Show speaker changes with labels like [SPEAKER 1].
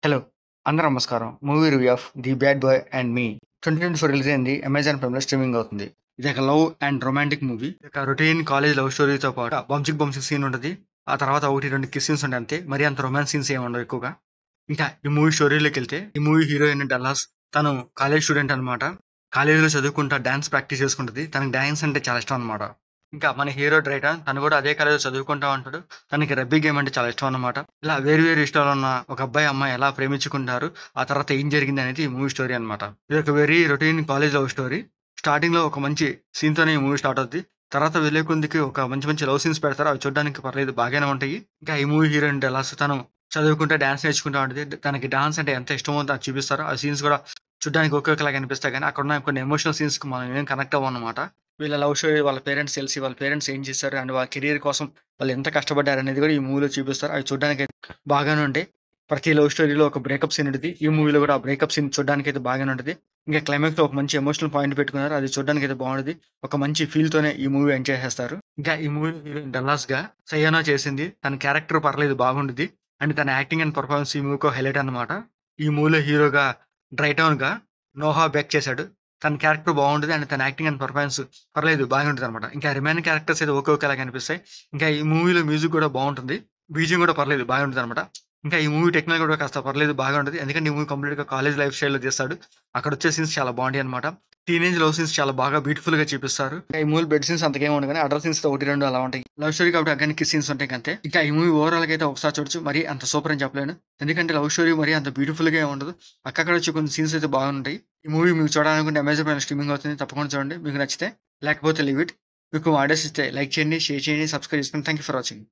[SPEAKER 1] Hello! అందరూ నమస్కారం. Movie review of 'the bad boy and me' 2024 release అయింది. Amazon ప్రైమ్‌లో streaming అవుతుంది. ఇది ఒక లవ్ అండ్ రొమాంటిక్ మూవీ. ఒక రొటీన్ కాలేజ్ లవ్ స్టోరీతో పాటు బంచిక్ సీన్ ఉంటది. ఆ తర్వాత 1, 2 కిస్ సీన్స్ ఉంటాయి అంతే. మరి అంత రొమాన్స్ సీన్స్ ఏమి ఉండవు ఎక్కువగా. ఇంకా ఈ మూవీ స్టోరీలోకెళ్తే, ఈ మూవీ హీరోయిన్ డల్లాస్. తను కాలేజ్ స్టూడెంట్ అనమాట. కాలేజీలో చదువుకుంటా డాన్స్ ప్రాక్టీస్ చేసుకుంటది. తనకి డాన్స్ అంటే చాలా ఇష్టం అనమాట. ఇంకా మన హీరో డ్రైటన్ తను కూడా అదే కాలేజ్‌లో చదువుకుంటా ఉంటాడు. తనకి రబ్బీ గేమ్ అంటే చాలా ఇష్టం అన్నమాట. ఇలా వేరు వేరు ఇష్టాలున్న ఒక అబ్బాయి, అమ్మాయి ఎలా ప్రేమించుకుంటారు, ఆ తర్వాత ఏం జరిగిందనేది ఈ మూవీ స్టోరీ అన్నమాట. ఇదొక very routine college love story. స్టార్టింగ్‌లో ఒక మంచి సీన్‌తోనే ఈ మూవీ స్టార్ట్ అవుద్ది. తర్వాత వెళ్ళే కొద్దికి ఒక మంచి మంచి లవ్ సీన్స్ పెడతారు. అవి చూడడానికి పర్లేదు బాగానే ఉంటాయి. ఇంకా ఈ మూవీ హీరోయిన్ డెలాస్ తను చదువుకుంటా డాన్స్ నేర్చుకుంటా ఉంటది. తనకి డాన్స్ అంటే ఎంత ఇష్టమో దాన్ని చూపిస్తారు. ఆ సీన్స్ కూడా చూడ్డానికి ఒకే ఒకలాగా అనిపిస్తాయి గానీ, అక్కడున్న కొన్ని ఎమోషనల్ సీన్స్‌కి మనం ఏం కనెక్ట్ అవ్వమన్నమాట. వీళ్ళ లవ్ స్టోరీ వాళ్ళ పేరెంట్స్ తెలిసి, వాళ్ళ పేరెంట్స్ ఏం చేశారు అండ్ వాళ్ళ కెరియర్ కోసం వాళ్ళు ఎంత కష్టపడ్డారనేది కూడా ఈ మూవీలో చూపిస్తారు. అవి చూడ్డానికైతే బాగానే ఉంటాయి. ప్రతి లవ్ స్టోరీలో ఒక బ్రేకప్ సీన్ ఉంటది. ఈ మూవీలో కూడా ఆ బ్రేకప్ సీన్ చూడ్డానికైతే బాగానే ఉంటది. ఇంకా క్లైమాక్స్‌లో ఒక మంచి ఎమోషనల్ పాయింట్ పెట్టుకున్నారు. అది చూడ్డానికైతే బాగుంటది. ఒక మంచి ఫీల్‌తోనే ఈ మూవీ ఎండ్ చేసేస్తారు. ఇంకా ఈ మూవీ హీరోయిన్ డల్లాస్‌గా సయానా చేసింది. తన క్యారెక్టర్ పర్లేదు బాగుండిద్ది. అండ్ తన యాక్టింగ్ అండ్ పెర్ఫార్మన్స్ ఈ మూవీకి హైలైట్ అన్నమాట. ఈ మూవీలో హీరోగా డ్రైటౌన్‌గా నోహా బెక్ చేశాడు. తన క్యారెక్టర్ బాగుంటది. అండ్ తన యాక్టింగ్ అండ్ పెర్ఫార్మన్స్ పర్లేదు బాగానే ఉంటదనమాట. ఇంకా రిమైనింగ్ క్యారెక్టర్స్ అయితే ఓకే ఓకేలాగా అనిపిస్తాయి. ఇంకా ఈ మూవీలో మ్యూజిక్ కూడా బాగుంటుంది. బీజీఎం కూడా పర్లేదు బాగానే ఉంటదనమాట. ఇంకా ఈ మూవీ టెక్నికల్ కూడా కాస్త పర్లేదు బాగా ఉంటది. ఎందుకంటే ఈ మూవీ కంప్లీట్‌గా కాలేజ్ లైఫ్ స్టైల్‌లో తీస్తాడు. అక్కడొచ్చే సీన్స్ చాలా బాగుంటాయనమాట. టీనేజ్ లవ్ సీన్స్ చాలా బాగా బ్యూటిఫుల్‌గా చూపిస్తారు. ఈ మూవీలో బెడ్ సీన్స్ అంతకేమి ఉండవు గానీ అడల్ట్ సీన్స్ 1, 2 అలా ఉంటాయి. లవ్ స్టోరీ కాబట్టి అగ్గానికి కిస్ సీన్స్ ఉంటాయి అంతే. ఇంకా ఈ మూవీ ఓవరాల్‌గా అయితే ఒకసారి చూడొచ్చు. మరీ అంత సూపర్ అని చెప్పలేను. ఎందుకంటే లవ్ స్టోరీ మరీ అంత బ్యూటిఫుల్‌గా ఏమి ఉండదు. అక్కడక్కడ వచ్చే కొన్ని సీన్స్ అయితే బాగుంటాయి. ఈ మూవీ మీకు చూడాలనుకుంటే అమెజాన్ ప్రైమ్‌లో స్ట్రీమింగ్ అవుతుంది. తప్పకుండా చూడండి. మీకు నచ్చితే లేకపోతే లీవ్ ఇట్. మీకు ఆడియోస్ ఇస్తే లైక్ చేయండి, షేర్ చేయండి, సబ్స్క్రైబ్ చేసుకోండి. Thank you for watching.